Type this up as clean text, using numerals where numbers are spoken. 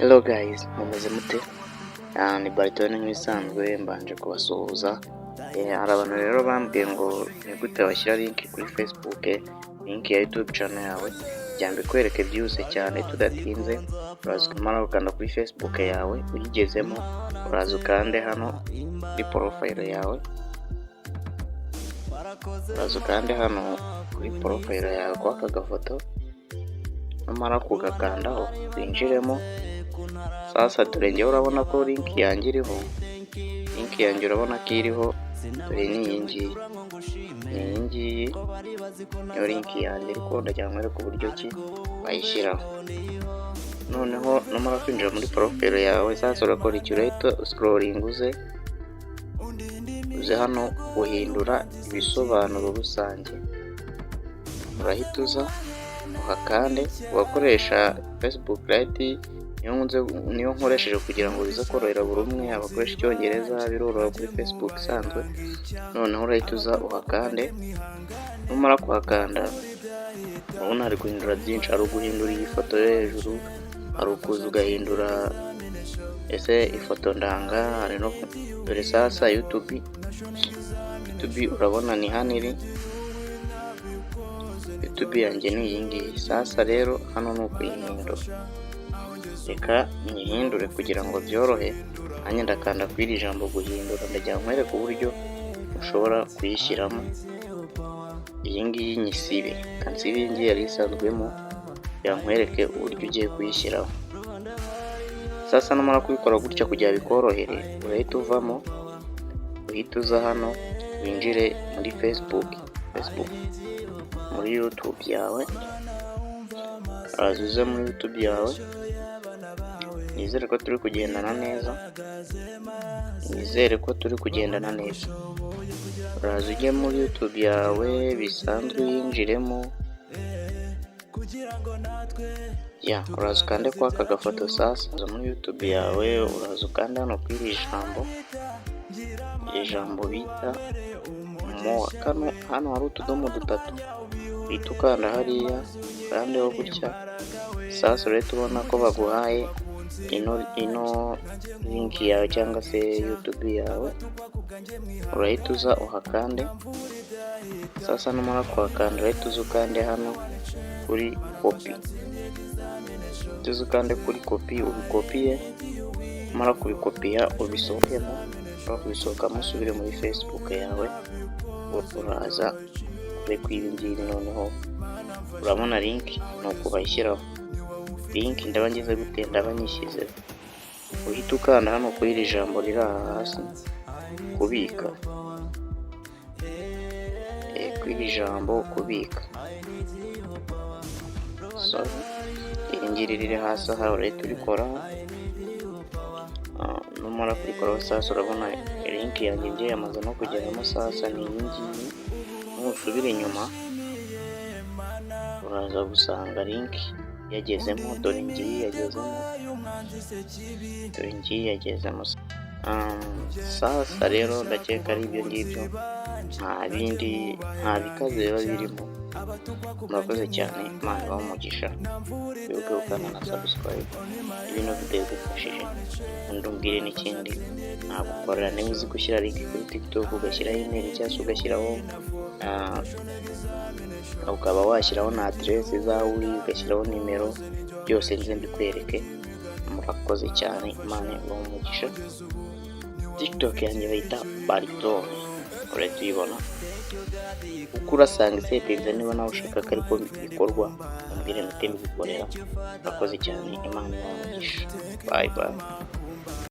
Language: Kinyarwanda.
Hello guys, mumeze mute? Ni Bartone nk'ibisanzwe mbanje kubasuhuza. Hari abantu rero bambwiye ngo ni gute washyira link kuri Facebook, link ya YouTube channel yawe, byambe kwereke byihuse cyane tudatinze. Uraza ukamara gukanda kuri Facebook yawe, uyigezemo uraza ukande hano kuri profile yawe. Uraza ukande hano kuri profile yawe kwa kagafoto, numara kugakandaho winjiremo. Sasa turengeye urabona ko link yanjye iriho, link yanjye urabona ko iriho, dore ni iyi ngiyi, niyo link yanjye, ariko ndagira ngo nkwereke uburyo ki wayishyiraho. Noneho numara kwinjira muri profile yawe, sasa urakora icyo, urahita scrolling uze hano guhindura ibisobanuro rusange. Urahita uza uhakande, ugakoresha Facebook Lite, niyo nkoresheje kugira ngo bize korohera buri umwe, abakoresha icyongereza biroroha kuri Facebook isanzwe. Noneho urahita uza uhakande, numara kuhakanda urabona hari guhindura byinshi, hari uguhindura iyi foto yo hejuru, hari ukuza ugahindura ifoto ndanga, hari no dore sasa YouTube urabona ni hano iri, YouTube yanjye ni iyi ngiyi. Sasa rero hano ni ukuyihindura, reka nyihindure kugira ngo byorohe. Nanjye ndakanda kuri iri jambo guhindura, ndagira ngo nkwereke uburyo ushobora kuyishyiramo. Iyi ngiyi nyisibe, kansibe iyi ngiyi yari isanzwemo, nkwereke uburyo ugiye kuyishyiraho. Sasa numara kubikora gutya kugira bikorohere, urahita uvamo, uhita uza hano winjire muri Facebook, muri YouTube yawe. Uraza muri YouTube yawe, nizere ko turi kugendana neza, uraza ujye muri YouTube yawe bisanzwe, yinjiremo, uraza ukande kwa aka gafoto. Sasa uza muri YouTube yawe, uraza ukande hano kuri iri jambo bita mo. Hano hari utudomo dutatu, uhita ukanda hariya ukandeho gutya. Sasa urahita ubona ko baguhaye ino link yawe cyangwa se YouTube yawe, urahita uza uhakande. Sasa numara kuhakanda urahita uza ukande hano kuri copy, ukande kuri copy, ubikopiye. Numara kubikopiya ubisohokemo, kubisohokamo usubire muri Facebook yawe, uraza kuri ibi ngibi. Noneho urabona link ni uko bayishyiraho. Link ndaba ngeze gute, ndaba nyishyize, uhita ukanda hano kuri iri jambo riri aha hasi, kubika, kuri iri jambo kubika. Iri ngiri riri hasi aha, urahita urikora. Numara kurikoraho, sasa urabona link yanjye ngiye yamaze no kugeramo. Sasa ni iyi ngiyi, nusubira inyuma uraza gusanga link yagezemo, dore ngiyi yagezemo, Sasa rero ndakeka ari ibyo ngibyo, nta bikaze biba birimo. Murakoze cyane, Imana ibahe umugisha, wibuke gukanda na subscribe, ibintu video bigufashije. Umbwire n'ikindi nagukorera, niba uzi gushyira link kuri TikTok, ugashyiraho email cyangwa se ugashyiraho ukaba washyiraho na adresse zawe, ugashyiraho nimero, byose nze mbikwereke. Murakoze cyane, Imana ibahe umugisha. TikTok yanjye bayita Bartone, urahita uyibona. Uko urasanga isetinze, niba nawe ushaka ko ariko bikorwa, umbwire mpite mbigukorera. Murakoze cyane, Imana ibahe umugisha. Bye bye.